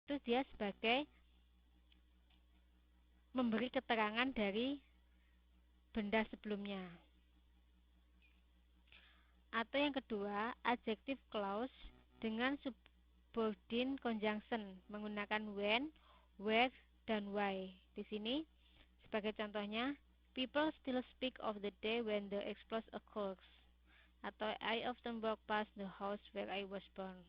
itu dia sebagai memberi keterangan dari benda sebelumnya. Atau yang kedua, adjective clause dengan subordinate conjunction menggunakan when, where, dan why. Di sini sebagai contohnya, people still speak of the day when the explosion occurs. Atau I often walk past the house where I was born.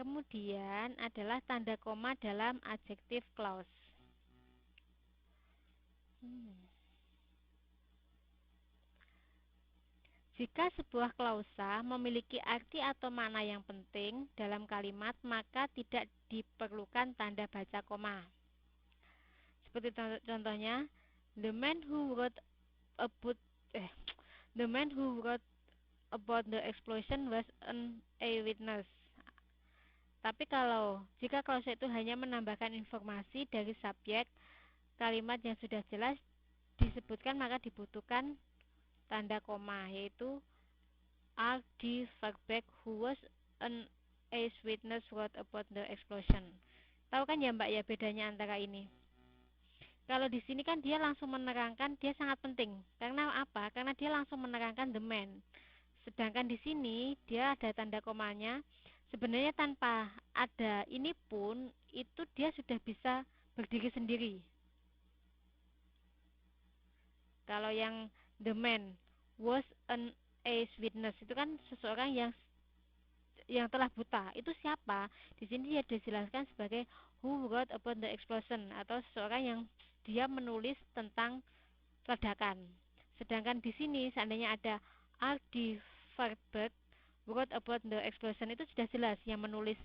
Kemudian adalah tanda koma dalam adjective clause. Jika sebuah klausa memiliki arti atau makna yang penting dalam kalimat, maka tidak diperlukan tanda baca koma. Seperti contohnya, the man who wrote about the explosion was an eyewitness. Tapi jika klausa itu hanya menambahkan informasi dari subjek kalimat yang sudah jelas disebutkan, maka dibutuhkan tanda koma, yaitu are the verb who was an eyewitness wrote about the explosion. Tahu kan ya Mbak ya bedanya antara ini? Kalau di sini kan dia langsung menerangkan, dia sangat penting. Karena apa? Karena dia langsung menerangkan the man. Sedangkan di sini dia ada tanda komanya. Sebenarnya tanpa ada ini pun itu dia sudah bisa berdiri sendiri. Kalau yang the man was an eyewitness itu kan seseorang yang telah buta. Itu siapa? Di sini dia dijelaskan sebagai who wrote about the explosion, atau seseorang yang dia menulis tentang ledakan. Sedangkan di sini seandainya ada are the verb wrote about the explosion, itu sudah jelas yang menulis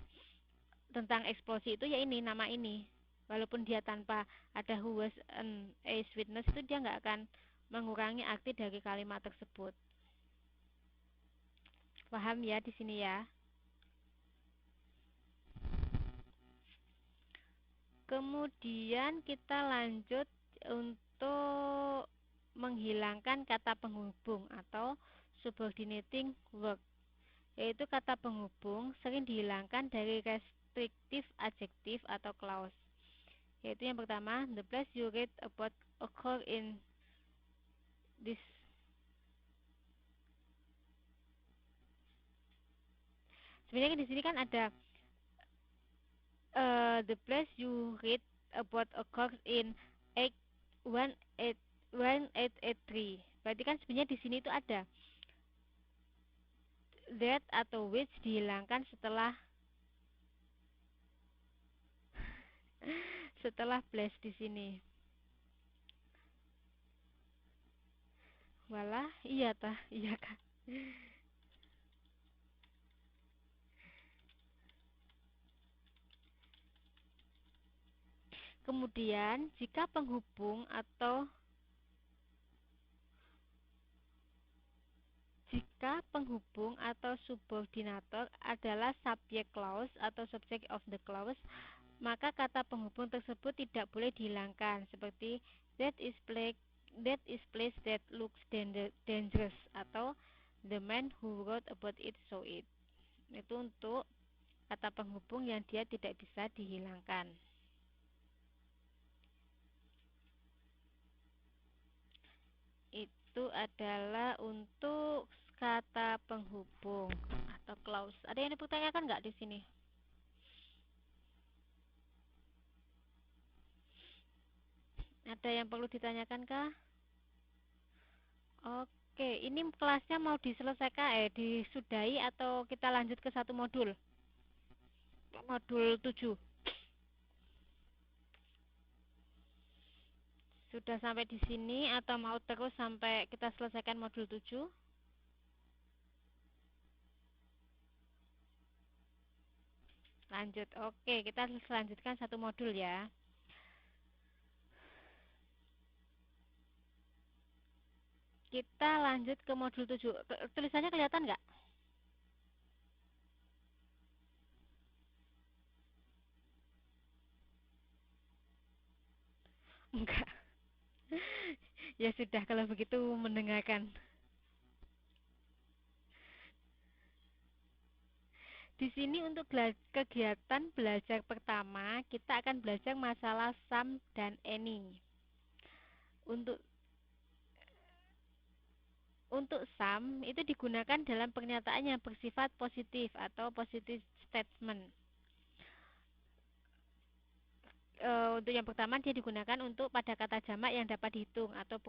tentang eksplosi itu ya ini, nama ini. Walaupun dia tanpa ada who was an eyewitness, itu dia nggak akan mengurangi arti dari kalimat tersebut. Paham ya di sini ya? Kemudian kita lanjut untuk menghilangkan kata penghubung atau subordinating word, yaitu kata penghubung sering dihilangkan dari restrictive adjective atau clause. Yaitu yang pertama, the place you read about occur in this. Sebenarnya di sini kan ada the place you read about occurs in 1883. Berarti kan sebenarnya di sini itu ada that atau which dihilangkan setelah place di sini. Walah, iya tah, iya kan. Kemudian jika penghubung atau subordinator adalah subject clause atau subject of the clause, maka kata penghubung tersebut tidak boleh dihilangkan, seperti that is place that looks dangerous atau the man who wrote about it saw it. Itu untuk kata penghubung yang dia tidak bisa dihilangkan. Itu adalah untuk kata penghubung atau clause. Ada yang dipertanyakan nggak di sini? Ada yang perlu ditanyakan kah? Oke, ini kelasnya mau diselesaikan disudahi atau kita lanjut ke satu modul? Modul 7. Sudah sampai di sini atau mau terus sampai kita selesaikan modul 7? Lanjut. Oke, kita lanjutkan satu modul ya. Kita lanjut ke modul 7. Tulisannya kelihatan nggak? Enggak. Ya sudah, kalau begitu mendengarkan. Di sini untuk kegiatan belajar pertama, kita akan belajar masalah some dan any. Untuk Untuk some itu digunakan dalam pernyataan yang bersifat positif atau positive statement. Untuk yang pertama dia digunakan untuk pada kata jamak yang dapat dihitung atau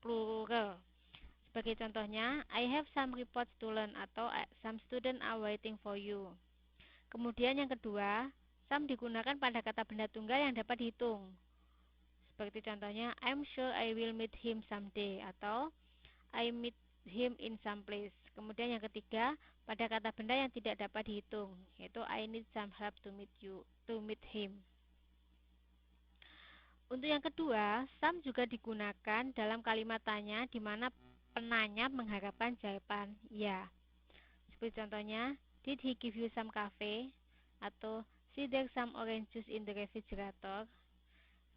plural. Sebagai contohnya, I have some reports to learn atau some students are waiting for you. Kemudian yang kedua, some digunakan pada kata benda tunggal yang dapat dihitung. Seperti contohnya, I'm sure I will meet him someday atau I meet him in some place. Kemudian yang ketiga, pada kata benda yang tidak dapat dihitung, yaitu I need some help to meet him. Untuk yang kedua, some juga digunakan dalam kalimat tanya di mana penanya mengharapkan jawaban ya. Seperti contohnya, did he give you some coffee? Atau see there some orange juice in the refrigerator?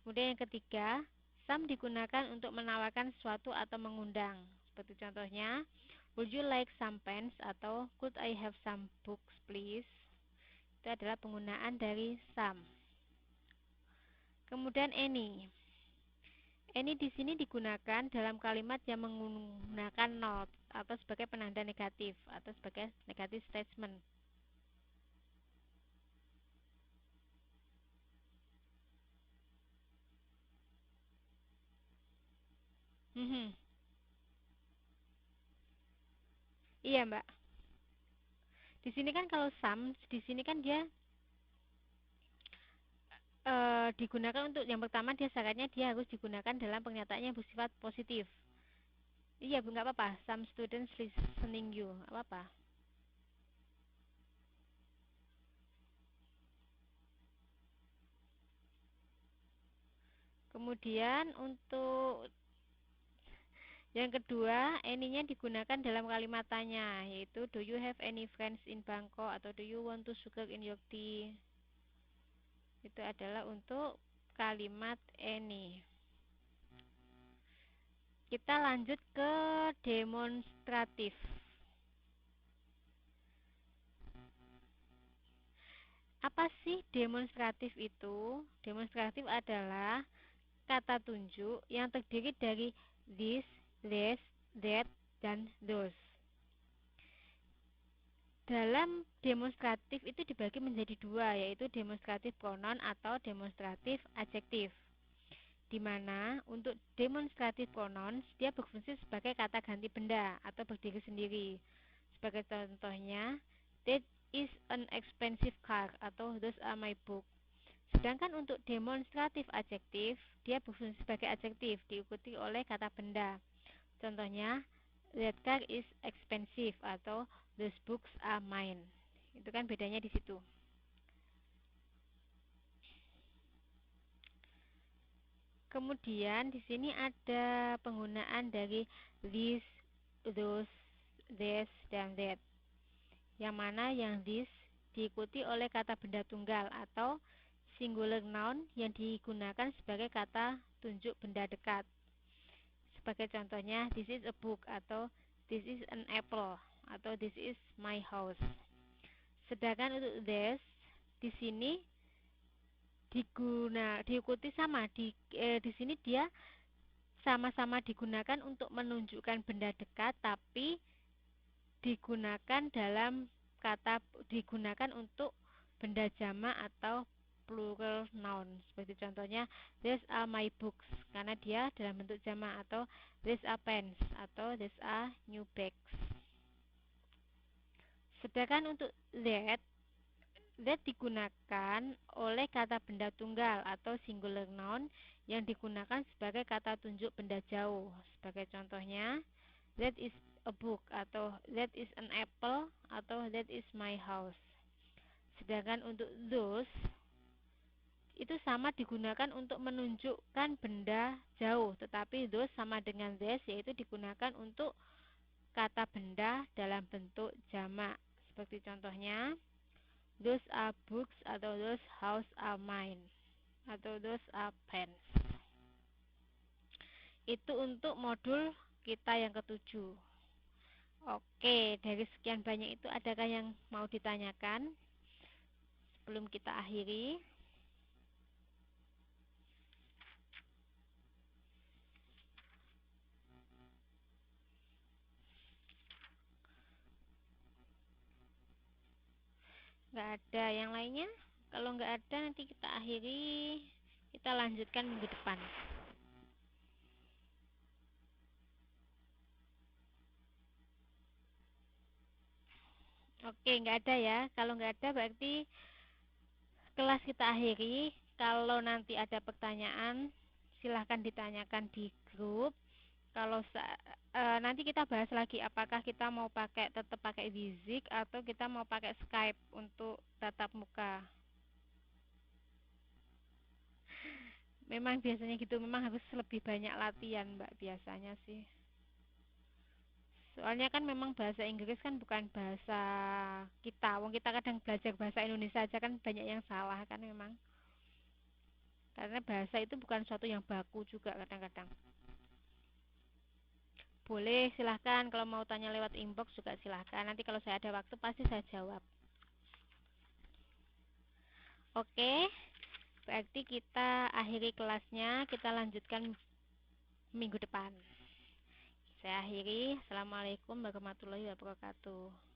Kemudian yang ketiga, some digunakan untuk menawarkan sesuatu atau mengundang. Seperti contohnya, would you like some pens? Atau could I have some books please? Itu adalah penggunaan dari some. Kemudian any. Any di sini digunakan dalam kalimat yang menggunakan not atau sebagai penanda negatif atau sebagai negative statement. Iya, Mbak. Di sini kan kalau some, di sini kan dia digunakan untuk yang pertama dia syaratnya dia harus digunakan dalam pernyataan yang bersifat positif. Iya, Bu, nggak apa-apa. Some students listening you, nggak apa-apa. Kemudian untuk yang kedua, any-nya digunakan dalam kalimat tanya, yaitu do you have any friends in Bangkok atau do you want to sugar in your tea? Itu adalah untuk kalimat any. Kita lanjut ke demonstratif. Apa sih demonstratif itu? Demonstratif adalah kata tunjuk yang terdiri dari this, this, that, dan those. Dalam demonstratif itu dibagi menjadi dua, yaitu demonstratif pronoun atau demonstratif adjektif. Di mana untuk demonstratif pronoun dia berfungsi sebagai kata ganti benda atau berdiri sendiri. Sebagai contohnya, that is an expensive car atau those are my books. Sedangkan untuk demonstratif adjektif, dia berfungsi sebagai adjektif diikuti oleh kata benda. Contohnya, that car is expensive atau those books are mine. Itu kan bedanya di situ. Kemudian di sini ada penggunaan dari this, those, this, dan that. Yang mana yang this diikuti oleh kata benda tunggal atau singular noun yang digunakan sebagai kata tunjuk benda dekat. Sebagai contohnya, this is a book atau this is an apple atau this is my house. Sedangkan untuk this di sini diikuti sama di sini dia sama-sama digunakan untuk menunjukkan benda dekat, tapi digunakan untuk benda jamak atau plural noun. Seperti contohnya, these are my books karena dia dalam bentuk jamak, atau these are pens atau these are new bags. Sedangkan untuk that digunakan oleh kata benda tunggal atau singular noun yang digunakan sebagai kata tunjuk benda jauh. Sebagai contohnya, that is a book atau that is an apple atau that is my house. Sedangkan untuk those itu sama digunakan untuk menunjukkan benda jauh, tetapi those sama dengan this yaitu digunakan untuk kata benda dalam bentuk jamak. Seperti contohnya, those are books atau those house are mine atau those are pens. Itu untuk modul kita yang ketujuh. Oke, dari sekian banyak itu adakah yang mau ditanyakan sebelum kita akhiri? Nggak ada yang lainnya? Kalau nggak ada nanti kita akhiri, kita lanjutkan minggu depan. Oke, nggak ada ya. Kalau nggak ada berarti kelas kita akhiri. Kalau nanti ada pertanyaan, silahkan ditanyakan di grup. Kalau nanti kita bahas lagi apakah kita mau tetap pakai Vizik atau kita mau pakai Skype untuk tatap muka. Memang biasanya gitu, memang harus lebih banyak latihan, Mbak, biasanya sih. Soalnya kan memang bahasa Inggris kan bukan bahasa kita. Wong kita kadang belajar bahasa Indonesia aja kan banyak yang salah kan memang. Karena bahasa itu bukan suatu yang baku juga kadang-kadang. Boleh, silahkan. Kalau mau tanya lewat inbox juga silahkan. Nanti kalau saya ada waktu pasti saya jawab. Oke, berarti kita akhiri kelasnya. Kita lanjutkan minggu depan. Saya akhiri. Assalamualaikum warahmatullahi wabarakatuh.